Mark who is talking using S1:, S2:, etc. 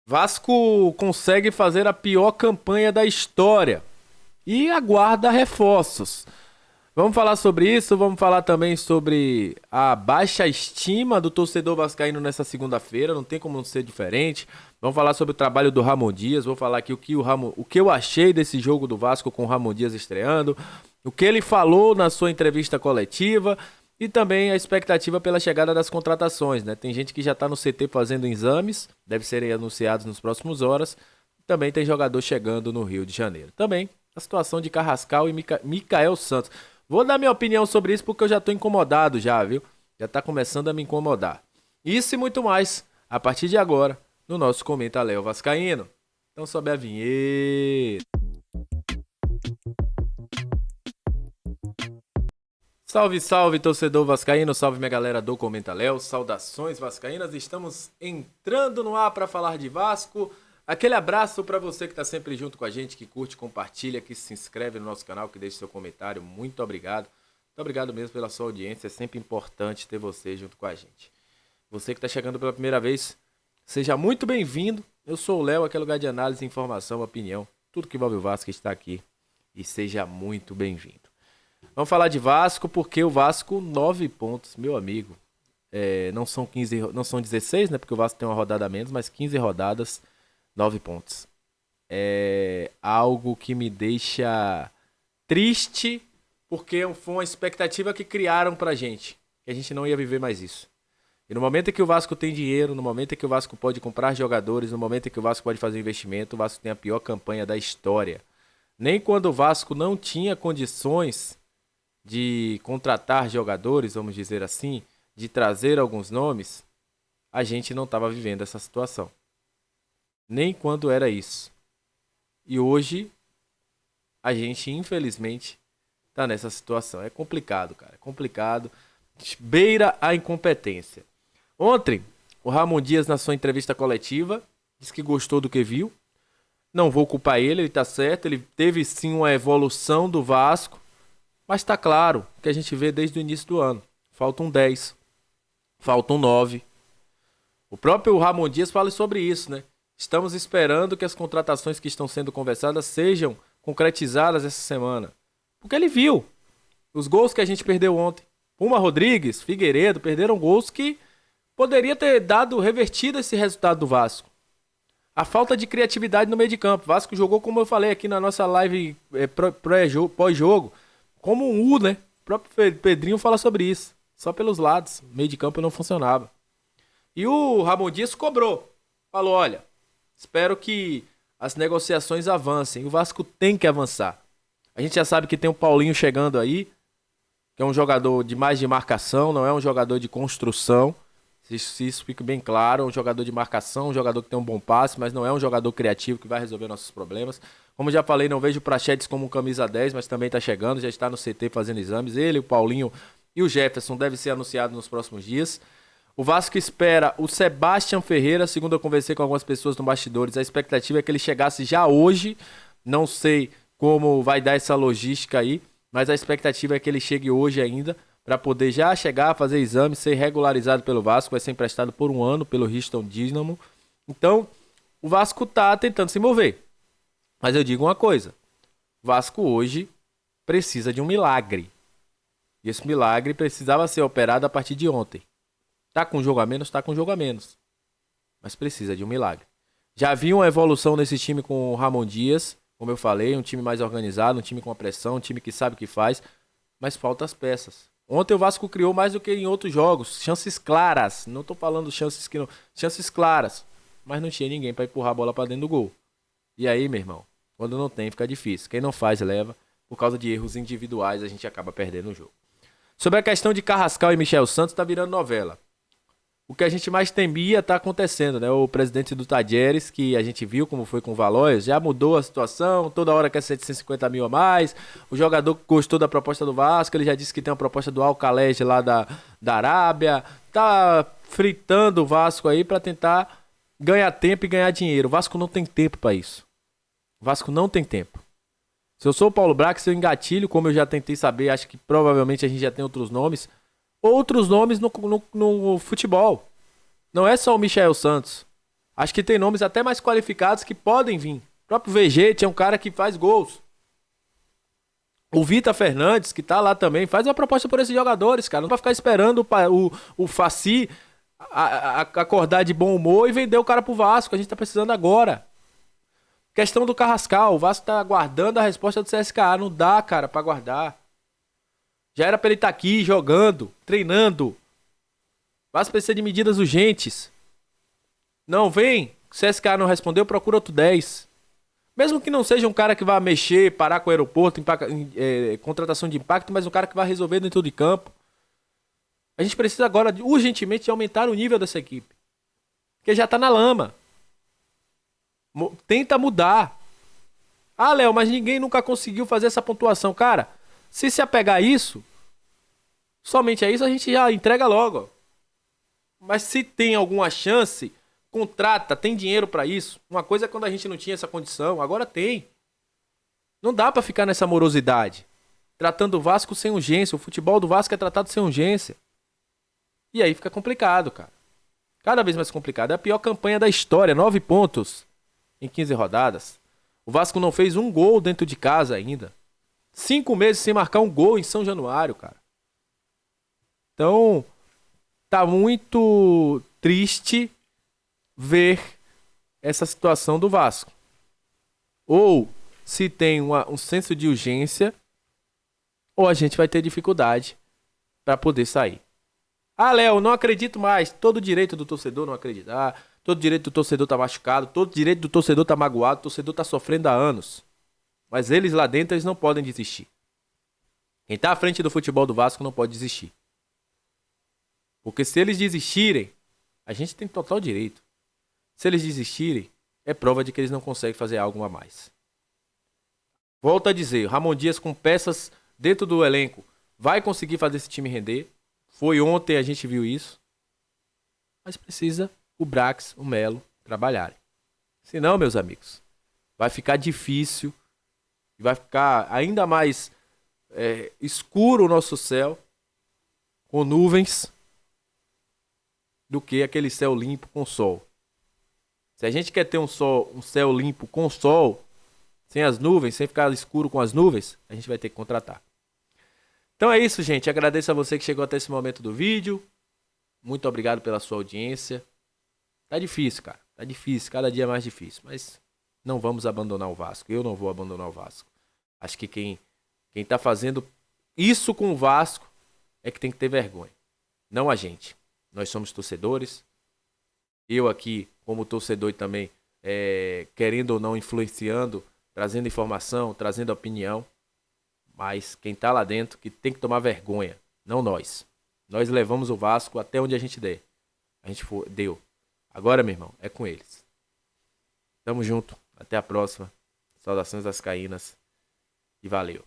S1: Vasco consegue fazer a pior campanha da história e aguarda reforços. Vamos falar sobre isso, vamos falar também sobre a baixa estima do torcedor vascaíno nessa segunda-feira, não tem como não ser diferente. Vamos falar sobre o trabalho do Ramon Dias, vou falar aqui o que eu achei desse jogo do Vasco com o Ramon Dias estreando, o que ele falou na sua entrevista coletiva e também a expectativa pela chegada das contratações, né? Tem gente que já está no CT fazendo exames, deve serem anunciados nos próximos horas. Também tem jogador chegando no Rio de Janeiro. Também a situação de Carrascal e Micael Santos. Vou dar minha opinião sobre isso porque eu já tô incomodado já, viu? Já tá começando a me incomodar. Isso e muito mais a partir de agora no nosso Comenta Léo Vascaíno. Então sobe a vinheta. Salve, salve, torcedor vascaíno, salve minha galera do Comenta Léo, saudações vascaínas, estamos entrando no ar para falar de Vasco. Aquele abraço para você que está sempre junto com a gente, que curte, compartilha, que se inscreve no nosso canal, que deixa seu comentário, muito obrigado. Muito obrigado mesmo pela sua audiência, é sempre importante ter você junto com a gente. Você que está chegando pela primeira vez, seja muito bem-vindo. Eu sou o Léo, aquele lugar de análise, informação, opinião, tudo que envolve o Vasco está aqui e seja muito bem-vindo. Vamos falar de Vasco, porque o Vasco, 9 pontos, meu amigo. Não são 15, não são 16, né? Porque o Vasco tem uma rodada a menos, mas 15 rodadas, 9 pontos. É algo que me deixa triste, porque foi uma expectativa que criaram pra gente. Que a gente não ia viver mais isso. E no momento em que o Vasco tem dinheiro, no momento em que o Vasco pode comprar jogadores, no momento em que o Vasco pode fazer investimento, o Vasco tem a pior campanha da história. Nem quando o Vasco não tinha condições de contratar jogadores, vamos dizer assim, de trazer alguns nomes, a gente não estava vivendo essa situação. Nem quando era isso. E hoje, a gente, infelizmente, está nessa situação. É complicado, cara. É complicado. Beira a incompetência. Ontem, o Ramon Dias, na sua entrevista coletiva, disse que gostou do que viu. Não vou culpar ele tá certo. Ele teve sim uma evolução do Vasco. Mas tá claro que a gente vê desde o início do ano. Faltam 10. Faltam 9. O próprio Ramon Dias fala sobre isso, né? Estamos esperando que as contratações que estão sendo conversadas sejam concretizadas essa semana. Porque ele viu os gols que a gente perdeu ontem. Puma Rodrigues, Figueiredo, perderam gols que poderia ter dado, revertido esse resultado do Vasco. A falta de criatividade no meio de campo. O Vasco jogou, como eu falei aqui na nossa live pós-jogo, como um U, né? O próprio Pedrinho fala sobre isso. Só pelos lados. O meio de campo não funcionava. E o Ramon Dias cobrou. Falou, olha, espero que as negociações avancem. O Vasco tem que avançar. A gente já sabe que tem o Paulinho chegando aí, que é um jogador de mais de marcação, não é um jogador de construção. Se isso fica bem claro, é um jogador de marcação, um jogador que tem um bom passe, mas não é um jogador criativo que vai resolver nossos problemas. Como já falei, não vejo o Praxedes como um camisa 10, mas também está chegando, já está no CT fazendo exames. Ele, o Paulinho e o Jefferson devem ser anunciados nos próximos dias. O Vasco espera o Sebastião Ferreira, segundo eu conversei com algumas pessoas no bastidores, a expectativa é que ele chegasse já hoje. Não sei como vai dar essa logística aí, mas a expectativa é que ele chegue hoje ainda, para poder já chegar, fazer exame, ser regularizado pelo Vasco, vai ser emprestado por um ano pelo Houston Dynamo. Então, o Vasco tá tentando se mover. Mas eu digo uma coisa, o Vasco hoje precisa de um milagre. E esse milagre precisava ser operado a partir de ontem. Tá com jogo a menos? Tá com jogo a menos. Mas precisa de um milagre. Já vi uma evolução nesse time com o Ramon Dias, como eu falei, um time mais organizado, um time com a pressão, um time que sabe o que faz, mas faltam as peças. Ontem o Vasco criou mais do que em outros jogos, chances claras, não tô falando chances que não, chances claras, mas não tinha ninguém para empurrar a bola para dentro do gol. E aí, meu irmão, quando não tem fica difícil. Quem não faz leva, por causa de erros individuais a gente acaba perdendo o jogo. Sobre a questão de Carrascal e Michel Santos, tá virando novela. O que a gente mais temia tá acontecendo, né? O presidente do Tadieres, que a gente viu como foi com o Valois, já mudou a situação, toda hora quer 750 mil a mais. O jogador gostou da proposta do Vasco, ele já disse que tem uma proposta do Al-Khalej lá da Arábia. Tá fritando o Vasco aí pra tentar ganhar tempo e ganhar dinheiro. O Vasco não tem tempo pra isso. O Vasco não tem tempo. Se eu sou o Paulo Brax, eu engatilho, como eu já tentei saber, acho que provavelmente a gente já tem outros nomes no futebol. Não é só o Michel Santos. Acho que tem nomes até mais qualificados que podem vir. O próprio Vegete é um cara que faz gols. O Vitor Fernandes, que tá lá também, faz uma proposta por esses jogadores, cara. Não vai ficar esperando o Faci acordar de bom humor e vender o cara pro Vasco. A gente tá precisando agora. Questão do Carrascal. O Vasco tá aguardando a resposta do CSKA. Não dá, cara, pra aguardar. Já era pra ele estar aqui jogando, treinando. O Vasco precisa de medidas urgentes. Não vem. O CSKA não respondeu, procura outro 10. Mesmo que não seja um cara que vá mexer, parar com o aeroporto, contratação de impacto, mas um cara que vai resolver dentro de campo. A gente precisa agora, urgentemente, de aumentar o nível dessa equipe. Porque já tá na lama. Tenta mudar. Ah, Léo, mas ninguém nunca conseguiu fazer essa pontuação. Cara, se apegar a isso, somente a isso a gente já entrega logo. Mas se tem alguma chance, contrata, tem dinheiro pra isso. Uma coisa é quando a gente não tinha essa condição, agora tem. Não dá pra ficar nessa morosidade. Tratando o Vasco sem urgência. O futebol do Vasco é tratado sem urgência. E aí fica complicado, cara. Cada vez mais complicado. É a pior campanha da história. 9 pontos em 15 rodadas. O Vasco não fez um gol dentro de casa ainda. 5 meses sem marcar um gol em São Januário, cara. Então, tá muito triste ver essa situação do Vasco. Ou se tem um senso de urgência, ou a gente vai ter dificuldade para poder sair. Ah, Léo, não acredito mais. Todo direito do torcedor não acreditar. Todo direito do torcedor tá machucado. Todo direito do torcedor tá magoado. O torcedor tá sofrendo há anos. Mas eles lá dentro, eles não podem desistir. Quem tá à frente do futebol do Vasco não pode desistir. Porque se eles desistirem, a gente tem total direito. Se eles desistirem, é prova de que eles não conseguem fazer algo a mais. Volto a dizer, o Ramon Dias com peças dentro do elenco vai conseguir fazer esse time render. Foi ontem, a gente viu isso. Mas precisa o Brax, o Melo trabalharem. Senão, meus amigos, vai ficar difícil. Vai ficar ainda mais escuro o nosso céu, com nuvens, do que aquele céu limpo com sol. Se a gente quer ter um céu limpo com sol, sem as nuvens, sem ficar escuro com as nuvens, a gente vai ter que contratar. Então é isso, gente. Agradeço a você que chegou até esse momento do vídeo. Muito obrigado pela sua audiência. Tá difícil, cara. Tá difícil. Cada dia é mais difícil. Mas não vamos abandonar o Vasco. Eu não vou abandonar o Vasco. Acho que quem tá fazendo isso com o Vasco é que tem que ter vergonha. Não a gente. Nós somos torcedores. Eu aqui, como torcedor e também, querendo ou não, influenciando, trazendo informação, trazendo opinião. Mas quem tá lá dentro que tem que tomar vergonha, não nós. Nós levamos o Vasco até onde a gente der. Deu. Agora, meu irmão, é com eles. Tamo junto. Até a próxima. Saudações vascaínas. E valeu.